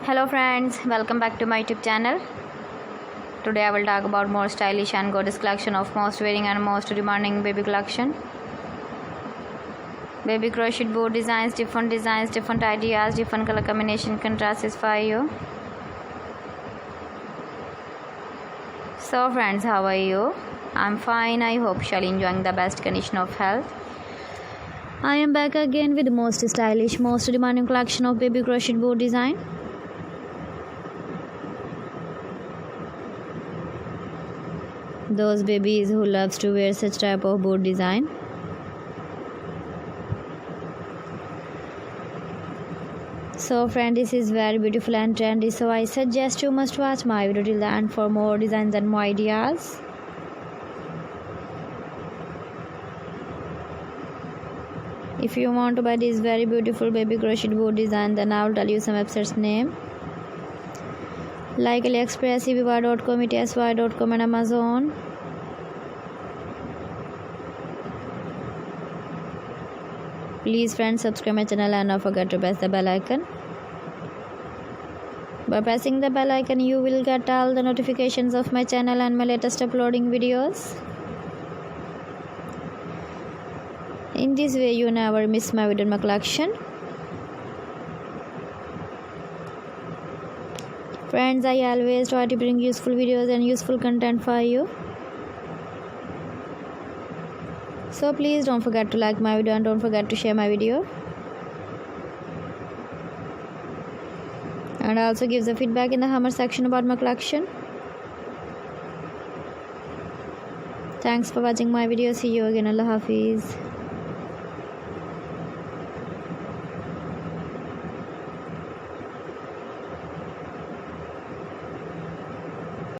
Hello friends, welcome back to my YouTube channel. Today I will talk about more stylish and gorgeous collection of most wearing and most demanding baby collection. Baby crochet board designs, different ideas, different color combination contrasts for you. So friends, how are you? I'm fine. I hope you're enjoying the best condition of health. I am back again with the most stylish, most demanding collection of baby crochet board design. Those babies who loves to wear such type of board design. So friend, this is very beautiful and trendy, so I suggest you must watch my video till the end for more designs and more ideas. If you want to buy this very beautiful baby crochet board design, then I will tell you some websites name like AliExpress, eBay.com, etsy.com and Amazon. Please friends, subscribe my channel and don't forget to press the bell icon. By pressing the bell icon, you will get all the notifications of my channel and my latest uploading videos. In this way, you never miss my video in my collection. Friends, I always try to bring useful videos and useful content for you. So please don't forget to like my video and don't forget to share my video. And also give the feedback in the comment section about my collection. Thanks for watching my video. See you again. Allah Hafiz.